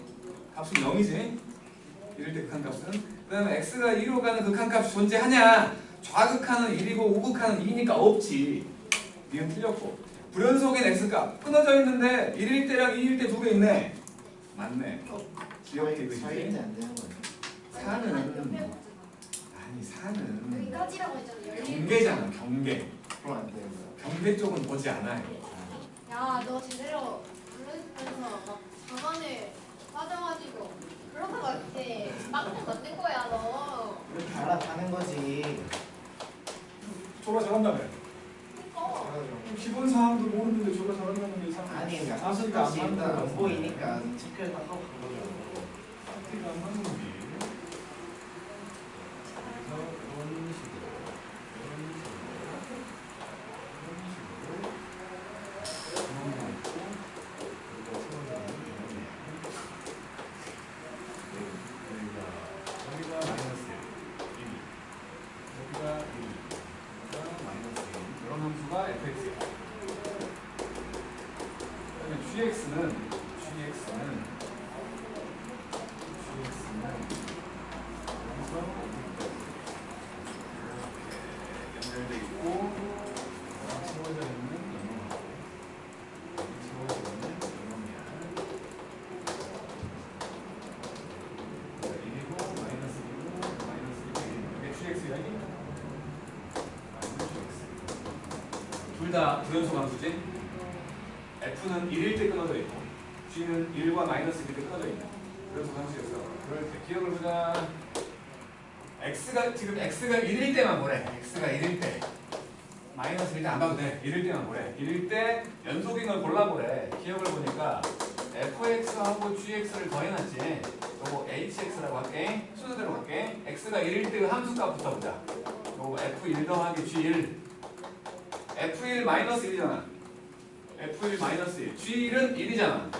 값은 0이지? 1일 때 극한값은. 그 다음에 x가 2로 가는 극한값이 존재하냐? 좌극한은 1이고 우극한은 2니까 없지. 이건 틀렸고. 불연속인 x값 끊어져 있는데 1일 때랑 2일 때 두 개 있네. 맞네. 기억이 그지? 사이인지 안 되는 거예요. 사는 아니 여기 사는 까지라고 했잖아. 경계잖아 경계. 그럼 안 되는 거예요. 경계 쪽은 보지 않아요. 야, 너 제대로 불러주면서 막 장안에 빠져가지고 그러다가 이제 빵꾸 만든 거야, 너. 이렇게 알아가는 거지. 졸라 잘한다며. 그니까. 기본 사항도 모르는데 졸라 잘한다는 게 이상. 아니 그러니까 사실가 안 사실값이 맞는 일단 거 안 보이니까 체크를 딱 하고 간 거죠. 사실가 안 맞는 거지. 그래서 이런 식으로 여기가 마이너스 1, 여기가 1, 여기가 마이너스 1 이런 함수가 fx야. 그다음에 gx는 여기서 이렇게 연결돼 있고 채워져 있는 영역하고 채워져 있는 영역이야. 1이고 마이너스 1이고 마이너스 1이고 이게 gx야 이게? 둘 다 부연속 함수지? f는 1일 때 끊어져 있고 g는 1과 마이너스 1일 때 끊어져 있는 부연속 함수였어. 그럴 때 기억을 보자. 지금 x가 1일 때만 뭐래? x가 1일 때 마이너스 1일 때 안 봐도 돼. 1일 때만 뭐래? 1일 때 연속인 걸 골라보래. 기억을 보니까 fx하고 gx를 더해놨지. 요거 hx라고 할게. 순서대로 갈게. x가 1일 때 함수값부터 보자. 요거 f1 더하기 g1 f1 마이너스 1이잖아. f1 마이너스 1 g1은 1이잖아.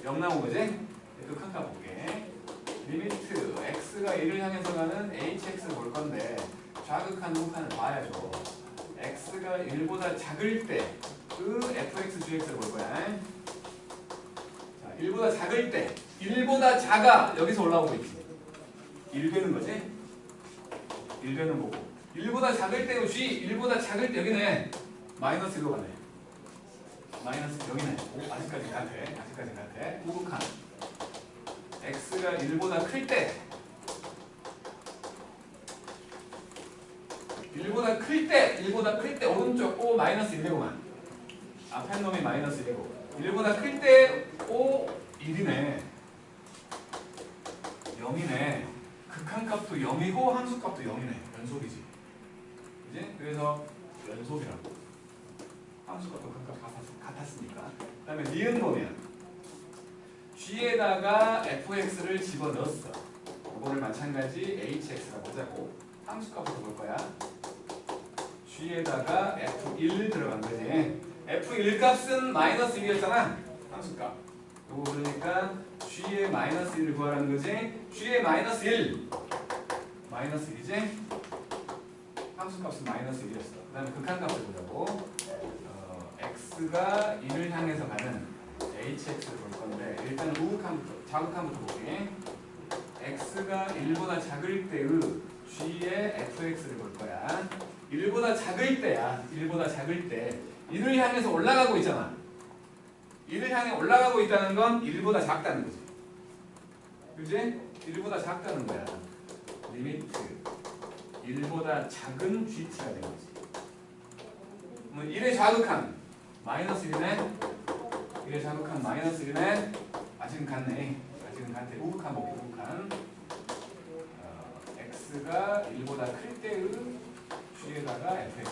0 나온 거지? 극한값 볼게. 리미트 x가 1을 향해서 가는 hx를 볼 건데 좌극한 우극한을 봐야죠. x가 1보다 작을 때 그 fx gx를 볼 거야. 자, 1보다 작을 때 1보다 작아 여기서 올라오고 있지. 1 되는 거지? 1 되는 거고 1보다 작을 때 g 1보다 작을 때 여기네. 마이너스 1로 가네. 마이너스 여기네. 오, 아직까지 같아. 우극한 x가 1보다 클 때 1보다 클 때 오른쪽 O 마이너스 1이구만. 앞에 놈이 마이너스 1이고 1보다 클 때 O 1이네. 0이네. 극한값도 0이고 함수값도 0이네. 연속이지. 그지? 그래서 연속이라고. 함수값도 극한값 같았으니까. 그 다음에 니은범위야. g에다가 fx를 집어넣었어. 이거를 마찬가지 hx라고 하자고. 함수값으로 볼 거야. g에다가 f1 들어간 거지. f1 값은 마이너스 1이었잖아. 함수값. 요거 그러니까 g의 마이너스 1을 구하라는 거지. g의 마이너스 1. 마이너스 1이지. 함수값은 마이너스 1이었어. 그 다음에 극한값을 보자고. x가 1을 향해서 가는 hx를 볼 건데 일단 우극한부터 자극한부터 볼게. x가 1보다 작을 때의 g의 fx를 볼 거야. 1보다 작을 때야. 1보다 작을 때 1을 향해서 올라가고 있잖아. 1을 향해 올라가고 있다는 건 1보다 작다는 거지. 그지? 1보다 작다는 거야. 리미트 1보다 작은 gt가 되는 거지. 그러면 1의 자극한 마이너스 1이네. 1의 자극한 마이너스 1이네. 아직은 같네. 아직은 같아. 우극한 볼게. 우극한 x가 1보다 클 때의 g의 F에다가 fx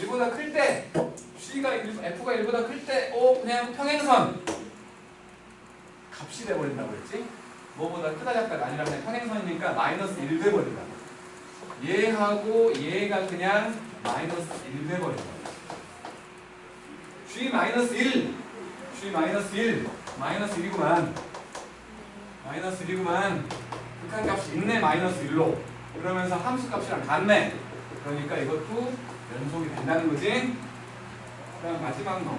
1보다 클 때 F가 1보다 클 때 그냥 평행선 값이 돼버린다고 그랬지? 뭐보다 크다 작다가 아니라 그냥 평행선이니까 마이너스 1 돼버린다. 얘하고 얘가 그냥 마이너스 1 돼버린다. G 마이너스 1 G 마이너스 1 마이너스 1이구만. 마이너스 1이구만. 극한값이 있네 마이너스 1로. 그러면서 함수값이랑 같네. 그러니까 이것도 연속이 된다는 거지. 그다음 마지막 놈.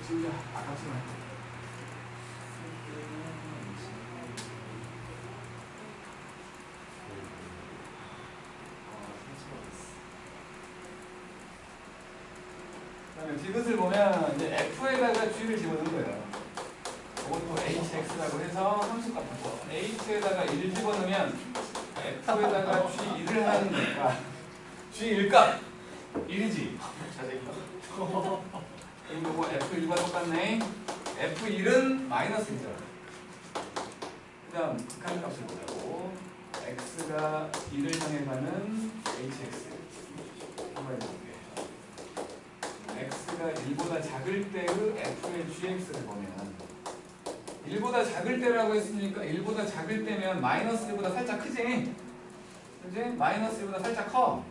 진짜 아깝지만. 그다음에 디귿을 보면 이제 F에다가 G를 집어넣은 거예요. 이것도 hx라고 해서 함수값 바꿔. h에다가 1 집어넣으면 f에다가 g1을 하는 거니까 g1값 1이지. 그럼 이거 f1과 똑같네. f1은 마이너스 1이잖아. 그 다음 극한값을 보자고. x가 2를 향해 가는 hx 한번 해볼게. x가 1보다 작을 때의 f의 gx를 보면 1보다 작을 때라고 했으니까 1보다 작을 때면 마이너스 1보다 살짝 크지? 그지? 마이너스 1보다 살짝 커.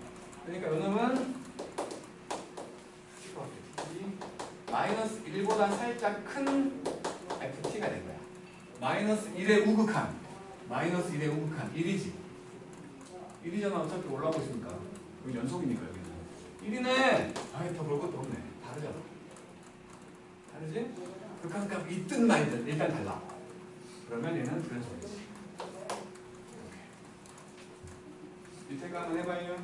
그러니까 요놈은 마이너스 1보다 살짝 큰 ft가 된 거야. 마이너스 1의 우극한. 마이너스 1의 우극한. 1이지. 1이잖아. 어차피 올라오고 있으니까. 여기 연속이니까 여기는. 1이네. 아이 더 볼 것도 없네. 다르잖아. 다르지? 극한값이 있든 말든 일단 달라. 그러면 얘는 불연속이지. 밑에 거 한번 해봐요.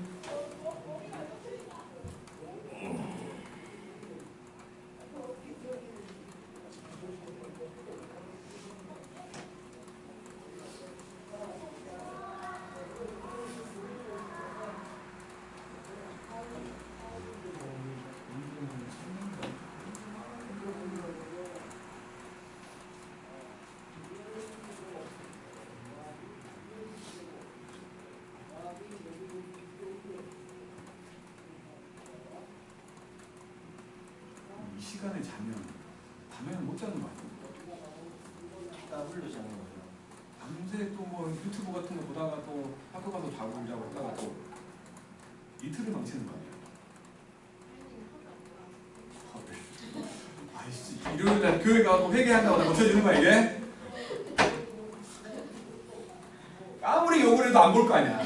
시간에 자면 못 자는 거 아니야? 더블로 자는 거예요. 밤새 또 뭐 유튜브 같은 거 보다가 또 학교 가서 자고 있다가 또 이틀을 망치는 거 아니야? 아이씨 일요일날 교회 가고 회개한다고 나 고쳐지는 거야 이게? 아무리 욕을 해도 안 볼 거 아니야.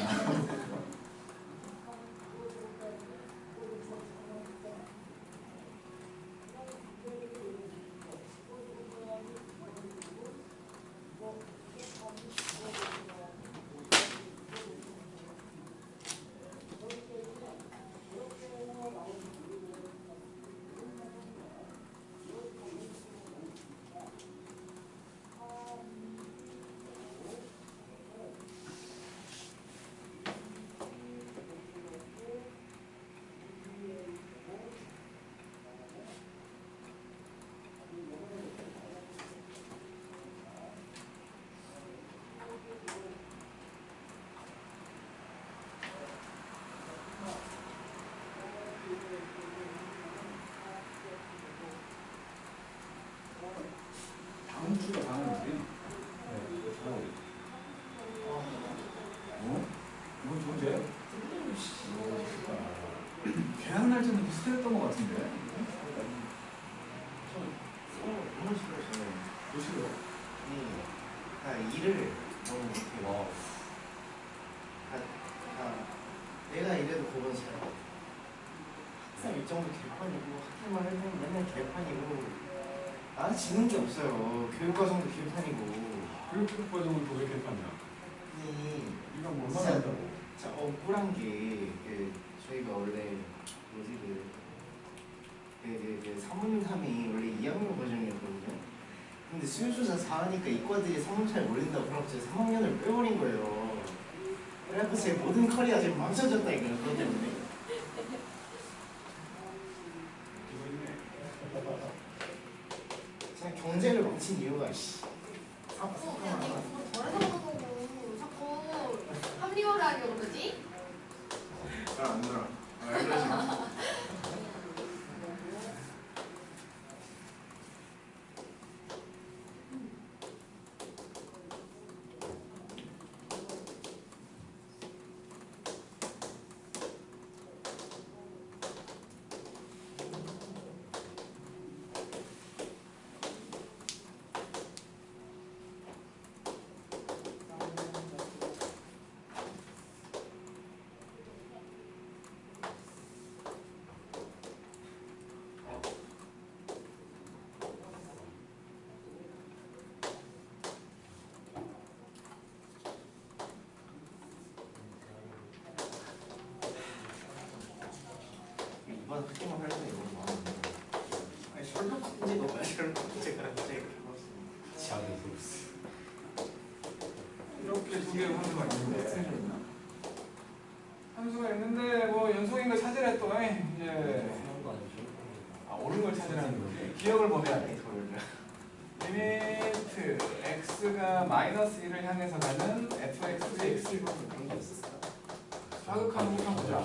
다음 주가 다음이지. 이건 좋은데? 계약 날짜는 비슷했던 것 같은데? 너무 싫어요. 또 싫어. 일을 너무 못해요. 내가 이래도 그건 싫어. 항상 일정도 개판이고 학교만 해도 맨날 개판이고 나는 지는 게 없어요. 교육과정도 개판이고. 교육과정은 또 왜 이렇게 판이야? 네가 뭐 얼마나 한다고? 진짜 억울한 게 저희가 원래 사모님 3이 원래 2학년 과정이었거든요. 근데 수요조사 4하니까 이과들이 사모님 잘 모른다고 그러고 제 3학년을 빼버린 거예요. 그래갖고 제 모든 커리어 지금 망쳐졌다 이거예요. 그것 때문에. 그냥 경제를 망친 이유가 야, 네가 그거 덜해서 그런 거고 자꾸 합리화 잘 안 들어. 왜 그러지? 이번 학기만 할 때 이거 많은데. 아니 셜록 홈즈가 뭐야? 셜록 홈즈가 갑자기 샤르도스. 이렇게 두 개의 함수가 있는데 함수가 있는데 뭐 연속인 걸 찾으래 또 이제 옳은 걸 찾으라는 거지. 기억을 보내야 돼. 리미트 x가 마이너스 1을 향해서 가는 fx 그런 게 있었어. 자극한 부분 보자.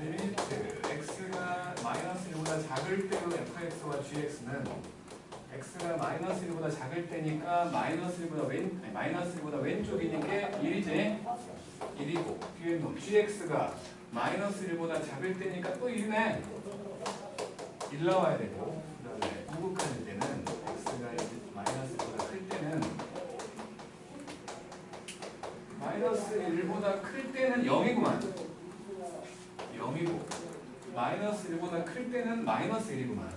리미트 x가 마이너스 1보다 작을 때의 fx와 gx는 x가 마이너스 1보다 작을 때니까 마이너스 1보다 왼쪽이니까 1이지? 1이고 뒤에 놈 gx가 마이너스 1보다 작을 때니까 또 1이네. 1 나와야 되고 그 다음에 우극할 때는 x가 마이너스 1보다 클 때는 마이너스 1보다 클 때는 0이구만. 0이고 마이너스 1보다 클 때는 마이너스 1이구만.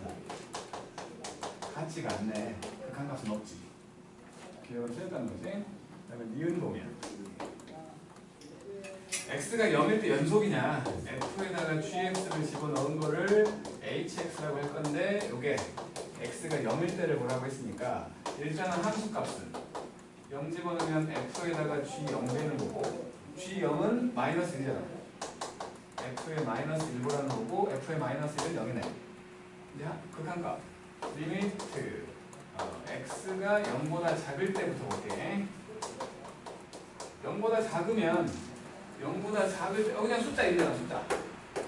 같지가 않네. 극한값은 없지. 기억을 틀렸다는 거지. 그 다음에 니은동이야. x가 0일 때 연속이냐 f에다가 gx를 집어넣은 거를 hx라고 할 건데 요게 x가 0일 때를 뭐라고 했으니까 일단은 함수값은 0 집어넣으면 f에다가 g0 되는 거고 g0은 마이너스 1이잖아. f의 마이너스 1보라는 거고 f의 마이너스 1은 0이네. 이제 극한값 리미트 x가 0보다 작을 때부터 볼게. 0보다 작으면 0보다 작을 때 그냥 숫자 1이잖아. 숫자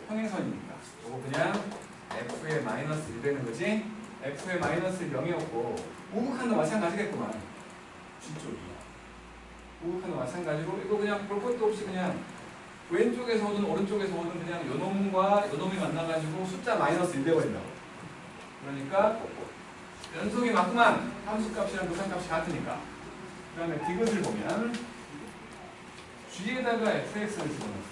평행선이니까 이거 그냥 f의 마이너스 1 되는 거지. f의 마이너스 1 0이었고 우극한도 마찬가지겠구만. 뒤쪽이 우극한도 마찬가지로 이거 그냥 볼 것도 없이 그냥 왼쪽에서 오든 오른쪽에서 오든 그냥 요놈과 요놈이 만나가지고 숫자 마이너스 1 돼버린다고. 그러니까 연속이 맞구만. 함수값이랑 극한값이 같으니까. 그 다음에 디귿을 보면 g에다가 fx를 집어넣었어.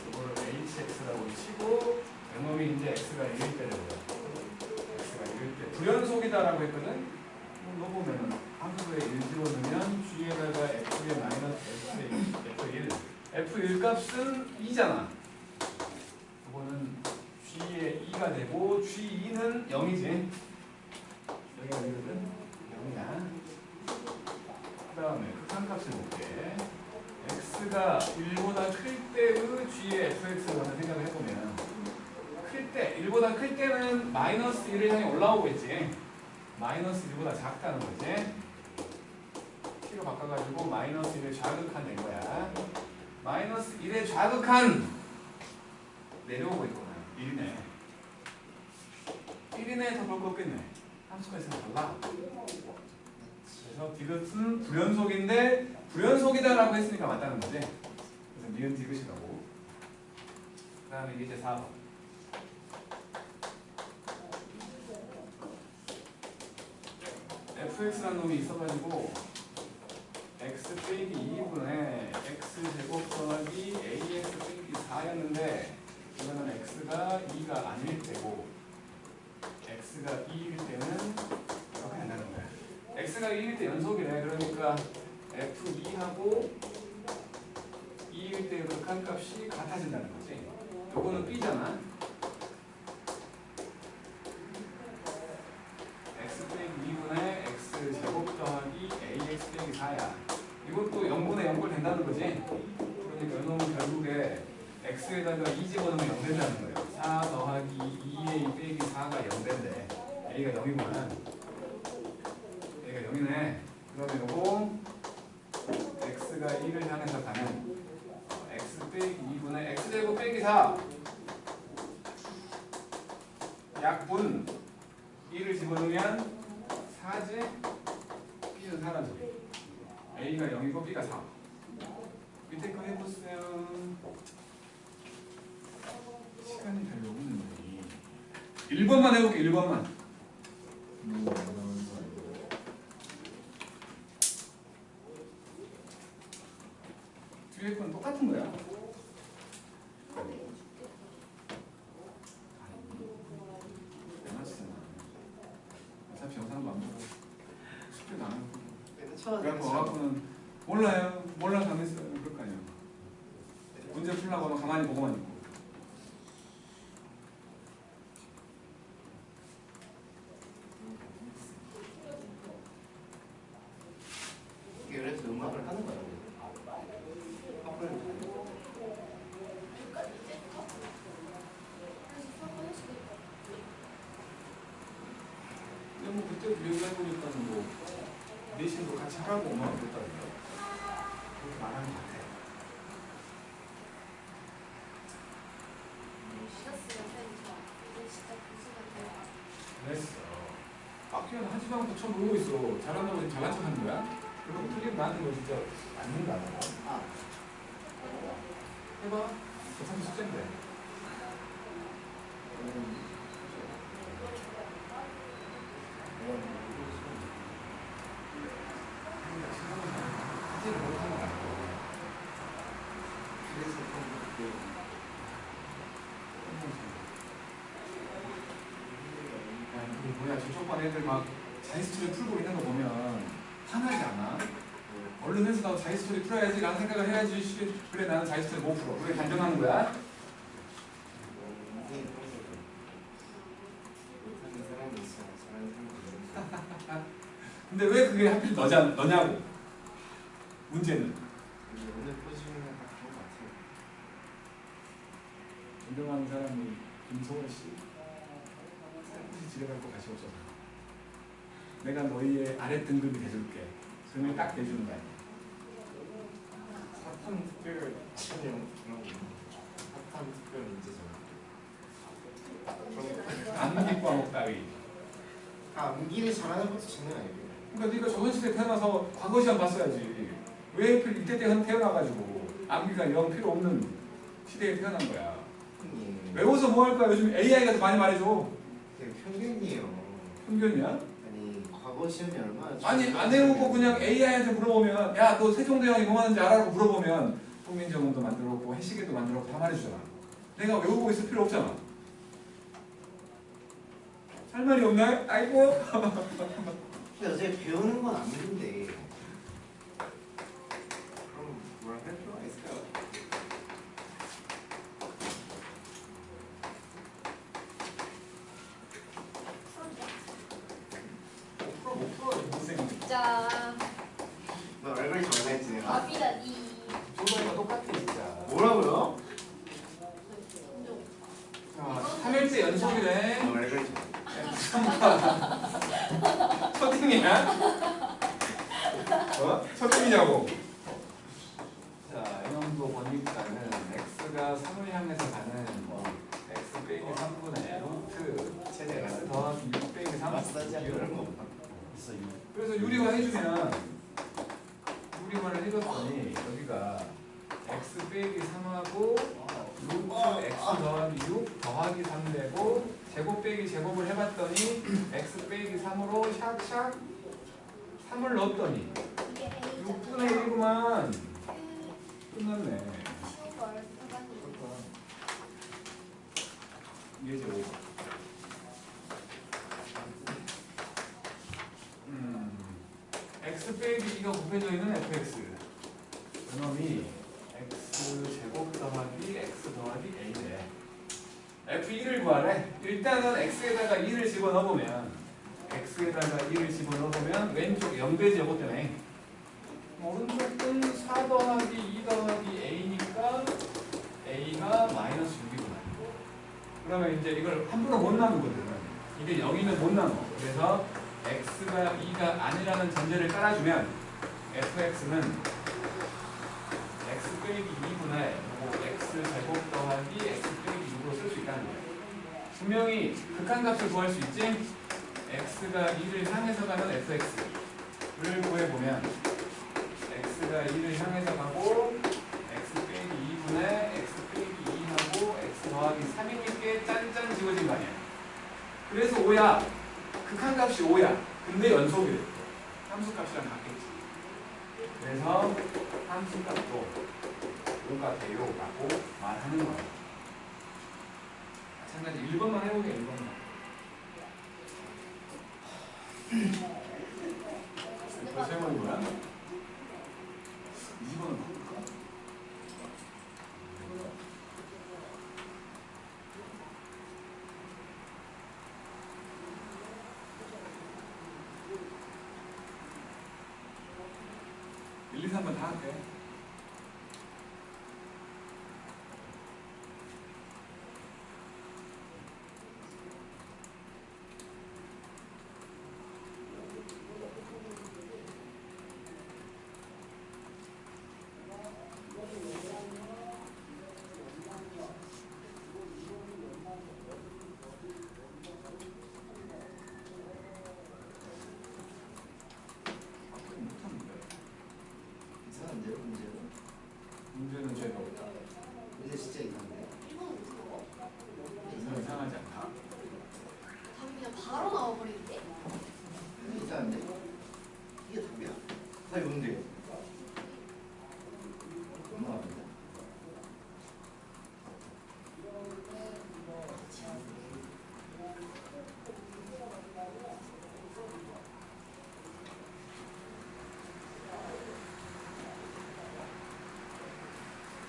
이거를 hx라고 치고 요놈이 이제 x가 1일 때를 보여. x가 1일 때 불연속이다라고 했거든. 너 보면은 함수에 1 집어넣으면 g에다가 f의 마이너스 f1 값은 2잖아. 이거는 g의 2가 되고 g2는 0이지. 여기가 1이거든. 0이야. 그 다음에 극한값을 볼게. x가 1보다 클 때의 g의 fx를 한번 생각을 해보면 클 때, 1보다 클 때는 마이너스 1을 향해 올라오고 있지. 마이너스 1보다 작다는 거지. t로 바꿔가지고 마이너스 1을 좌극한 된 거야. 마이너스 1의 좌극한 내려오고 있구나. 1이네. 1이네 더 볼 거 없겠네. 함수가 있으면 달라. 그래서 디귿은 불연속인데 불연속이다라고 했으니까 맞다는 거지. 그래서 니은 디귿이라고. 그 다음에 이제 4번. fx라는 놈이 있어가지고 x 빼기 2분의 x제곱 더하기 ax 빼기 4였는데 이거는 x가 2가 아닐 때고 x가 2일 때는 이렇게 된다는 거야. x가 2일 때 연속이네. 그러니까 f2하고 2일 때 극한값이 같아진다는 거지. 요거는 b잖아. x 빼기 2분의 x제곱 더하기 ax 빼기 4야. 이것도 0분의 0꼴 된다는 거지. 그러니까 이놈은 결국에 x에다가 2 집어넣으면 0 된다는 거예요. 4 더하기 2a 빼기 4가 0 된대. a가 0이구나. a가 0이네. 그러면 요거 x가 1을 향해서 가면 x 빼기 2분의 x제곱 빼기 4 약분 2를 집어넣으면 4제 b는 4라죠. a가 0이고 b가 4. 밑에 거 해보세요. 시간이 별로 없는데 1번만 해볼게. 1번만. 뒤에 건 똑같은 거야. 어차피 영상도 안 보고 숙제도 안 하고 그래갖고 와갖고는 몰라요. 몰라서 안 했어요. 그럴 거 아니야. 문제 풀라고 하면 가만히 보고만 있고. 이게 그래서 음악을 하는 거야. 학교를 근데 뭐 그때 얘기해보니까는 뭐 내신도 같이 하라고 엄마가 그랬다니까. 그렇게 말하는 것 같아. 그랬어. 학교는 하지도 않고 처음 놀고 있어. 잘한다고 지금 잘난 척 하는 거야? 그리고 틀리면 나한테 뭐 진짜 맞는다. 아, 해봐. 어차피 숙제인데. 하지를 못하는 거야. 그래서 좀 그게 뭐야? 저쪽 반 애들 막 자기스토리 풀고 있는 거 보면 화나지 않아? 얼른 해서 나도 자기스토리 풀어야지 라는 생각을 해야지. 그래 나는 자기스토리 못 풀어. 왜 단정하는 거야? 못하는 사람이 있어. 잘하는 사람이 있어. 근데 왜 그게 하필 너냐고. 문제는 오늘 포지션은 다 그런 것 같아요. 존경하는 사람이 김소원 씨. 집에 갈 거 가시 없어서 내가 너희의 아래 등급이 돼줄게. 등을 딱 대주는 거야. 사탐 특별 전형 그런 거. 사탐 특별 인재전. 암기 과목 따위. 아, 암기를 잘하는 것도 장난 아니에요. 그러니까 네가 조선시대 태어나서 과거 시험 봤어야지. 왜 하필 이때 태어나가지고 암기가 영 필요 없는 시대에 태어난 거야. 형님. 외워서 뭐 할 거야? 요즘 AI가 더 많이 말해줘. 되게 편견이에요. 편견이야? 아니, 과거 시험이 얼마나 아니 안 외우고 그냥 AI한테 물어보면 야 너 세종대왕이 뭐 하는지 알아라고 물어보면 국민정음도 만들었고 해시계도 만들었고 다 말해주잖아. 내가 외우고 있을 필요 없잖아. 할 말이 없나요? 아이고. 근데 어차피 배우는 건 암기인데 그럼 뭐라 할 필요가 있을까요? 못 풀어 못생긴. 진짜 너 얼굴이 얼마 했지 내가? 밥이다 니. 조선이가 똑같아 진짜. 뭐라고요? 자 3일째 연속이네. 너 얼굴이 첫팀이야? 어? 첫팀이냐고. 자 이놈도 보니까는 x가 3을 향해서 가는 x 빼기 3분의 루트 최대가 x 더하기 6 빼기 3 마사지 그런 거 있어. 그래서 유리화 해주면 유리화를 해줬더니 여기가 x 빼기 3하고 루트 x 더하기 6 더하기 3 되고 제곱 빼기 제곱을 해봤더니 x 빼기 3으로 샥샥 3을 넣었더니 이게 A 6분의 1이구만. 끝났네. 쉬운 걸 써가지고. 이게 이제 5번. x 빼기 2가 곱해져 있는 fx. 그놈이 x 제곱 더하기 x 더하기 a래. f2를 구하래. 일단은 x에다가 2를 집어넣어보면 x에다가 2를 집어넣어보면 왼쪽 0되지 요거 때문에 오른쪽은 4 더하기 2 더하기 a니까 a가 마이너스 6이구나. 그러면 이제 이걸 함부로 못 나누거든. 이게 0이면 못 나눠. 그래서 x가 2가 아니라는 전제를 깔아주면 fx는 x 빼기 2분의 x 제곱 더하기 x 빼기 6으로 쓸 수 있다는 거예요. 분명히 극한값을 구할 수 있지? x가 2를 향해서 가는 fx를 구해보면 x가 2를 향해서 가고 x 빼기 2분의 x 빼기 2하고 x 더하기 3이니까 짠짠 지워진 거 아니야. 그래서 5야. 극한값이 5야. 근데 연속이 돼. 함수값이랑 같겠지. 그래서 함수값도 5가 돼요 라고 말하는 거야. 마찬가지 1번만 해보게. 1번만. 벌써 해보는 거야? 2번은 바꿀까? (1, 2, 3번) 다 할게. 이상한데요, 문제는? 문제는 죄가 없다. 근데 진짜 이상한데요? 이건 무서워. 이상하지 않다. 답이 그냥 바로 나와버리는데? 이상한데? 이게 답이야? 답이 뭔데요? 엄마입니다.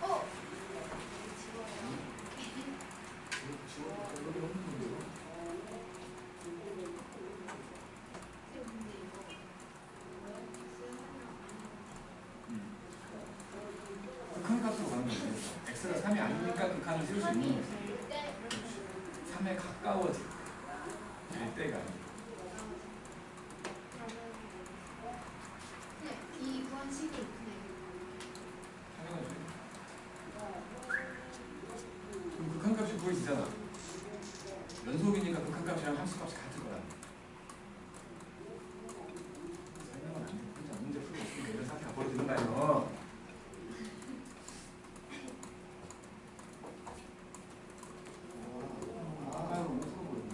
어? 극한값으로 가는 거지. x가 3이 아니니까 극한을 쓸 수 있는 거지. 3에 가까워질 때. 될 때가 아니고. 그냥 이 구한식이 그냥 당연하지. 그럼 극한값이 구해지잖아. 연속이니까 극한값이랑 함수값이 같을 거야. 설명은 안 돼. 그냥 문제 풀고 있으니까 이런 사태가 벌어지는 거 아니야. 아유, 무서워 보이네.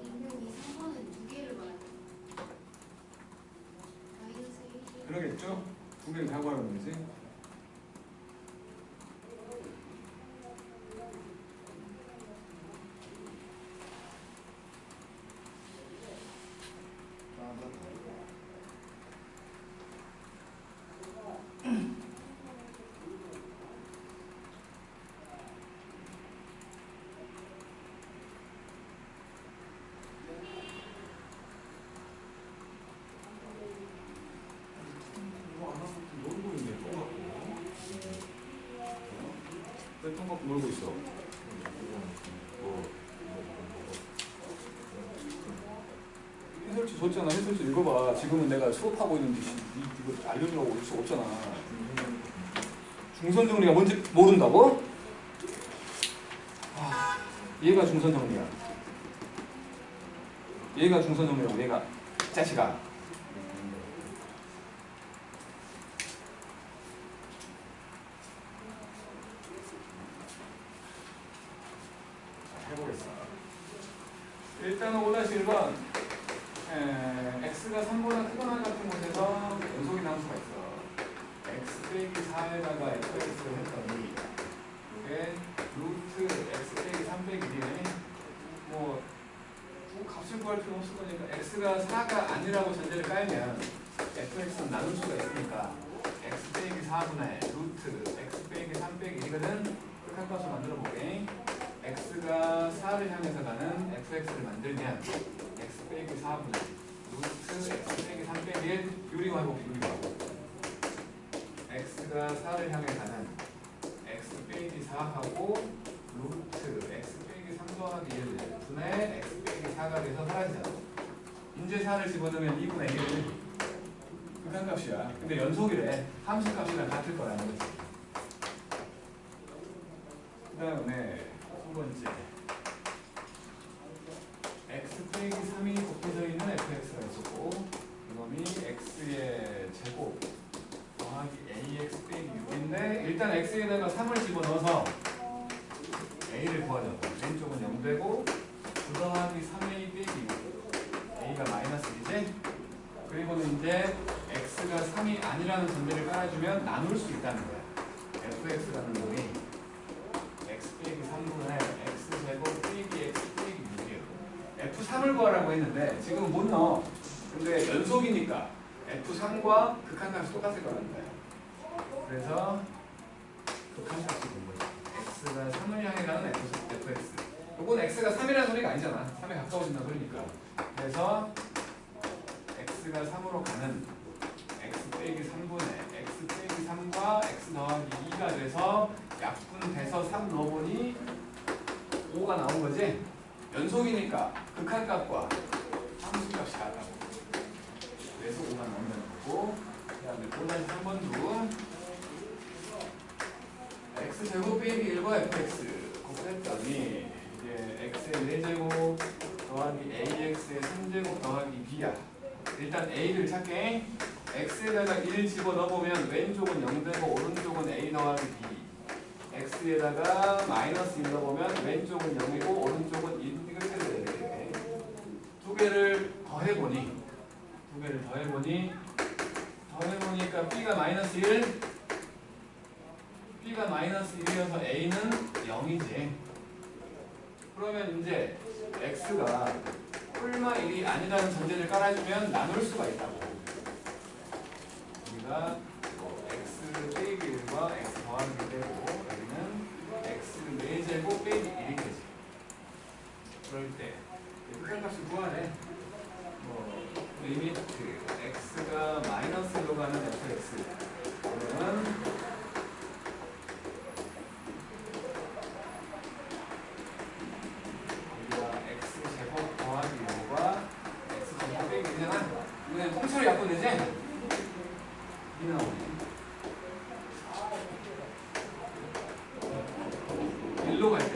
분명히 3번은 두 개를 말해. 마이너스 1. 그러겠죠? 두 개를 다 구하는 거지. 이거 안 하고 놀고 있네. 똥 갖고. 왜 똥 갖고 놀고 있어? 해설지 줬잖아. 해설지 읽어봐. 지금은 내가 수업하고 있는데 이거 알려주라고 올 수 없잖아. 중선 정리가 뭔지 모른다고? 아, 얘가 중선 정리야. 얘가 중선 정리라고. 얘가 자식아. 해보겠어. 일단은 5-1번 x가 3보다 크거나 같은 곳에서 연속인 함수가 있어. x 빼기 4에다가 fx를 했더니 이게 루트 x 빼기 3 빼기 1이네. 뭐 값을 구할 필요 없을 거니까 x가 4가 아니라고 전제를 깔면 fx는 나눌 수가 있으니까 x 빼기 4분의 루트 x 빼기 3 빼기 1이거든. 극한값을 만들어 보게. x가 4를 향해서 가는 fx를 만들면 x 빼기 4분의 루트 x 빼기 3 빼기 1 유리화 해볼게. 유리화. x가 4를 향해 가는 x 빼기 4하고 루트 x 빼기 3 더하기 1 분의 x 빼기 4 4가 돼서 사라지잖아. 이제 4를 집어넣으면 2분의 1 극한값이야. 근데 연속이래. 함수값이랑 같을 거라는 거지. 그 다음에 두 번째 x 빼기 3이 곱해져 있는 fx가 있었고 이놈이 x의 제곱 더하기 ax 빼기 6인데 일단 x에다가 3을 집어넣어서 a를 구하자고. 왼쪽은 0 되고 9 더하기 3a 빼기 6 a가 마이너스 1이지? 그리고는 이제 x가 3이 아니라는 전제를 깔아주면 나눌 수 있다는 거야. fx라는 놈이 x 빼기 3분의 x제곱 빼기 x 빼기 6이에요. f3을 구하라고 했는데 지금 못 넣어. 근데 연속이니까 f3과 극한값이 똑같을 거라는 거야. 그래서 극한값이 된 거지. x가 3을 향해 가는 fx. 이건 x가 3이라는 소리가 아니잖아. 3에 가까워진다는 소리니까. 그래서 x가 3으로 가는 x 빼기 3분의 x 빼기 3과 x 더하기 2가 돼서 약분돼서 3 넣어보니 5가 나온 거지? 연속이니까 극한값과 함수값이 같다고. 그래서 5가 나온다는 거고. 그 다음에 또 다시 3번도 x제곱 빼기 1과 fx 곱했더니 이게 x의 4제곱 더하기 ax의 3제곱 더하기 b야. 일단 a를 찾게. x에다가 1 집어넣어보면 왼쪽은 0 되고 오른쪽은 a 더하기 b. x에다가 마이너스 1 넣어보면 왼쪽은 0이고 오른쪽은 1. 이렇게 돼. 두 개를 더해보니 더해보니까 b가 마이너스 1 b가 마이너스 1이어서 a는 0이지. 그러면 이제 x가 뿔마 1이 아니라는 전제를 깔아주면 나눌 수가 있다고. 우리가 x 빼기 1과 x 더하기 되고 여기는 x 4제곱 빼기 1이 되지. 그럴 때 극한값을 구하래. 리미트 x가 마이너스 1로 가는 fx 그러면 x제곱 더하기 5가 x제곱 빼기 1이잖아. 이거는 통째로 약분되지? 이 나오네. 1로 갈 때.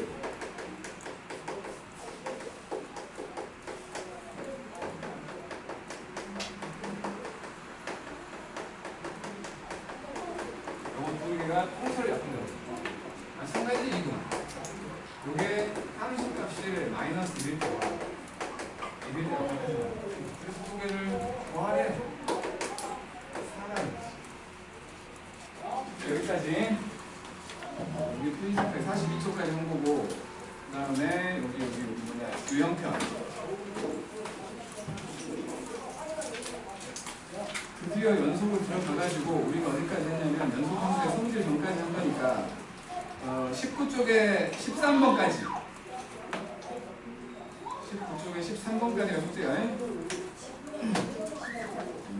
요거 두 개가 통째로 약분되고. 마찬가지 이거. 요게 함수값이 마이너스 1일 때와 1일 때와 같은 거야. 그래서 두 개를 뭐하래? 사라는 거지. 여기까지 우리 필수팩 42초까지 한 거고 그 다음에 여기 뭐냐 유형편 드디어 연속을 들어가가지고 우리가 어디까지 했냐면 연속 함수의 성질 전까지 한 거니까 19쪽에 13번까지 19쪽에 13번까지가 숙제야.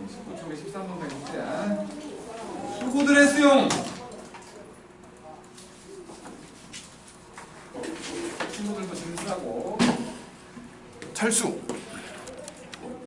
19쪽에 13번까지 숙제야. 수고들 했어요.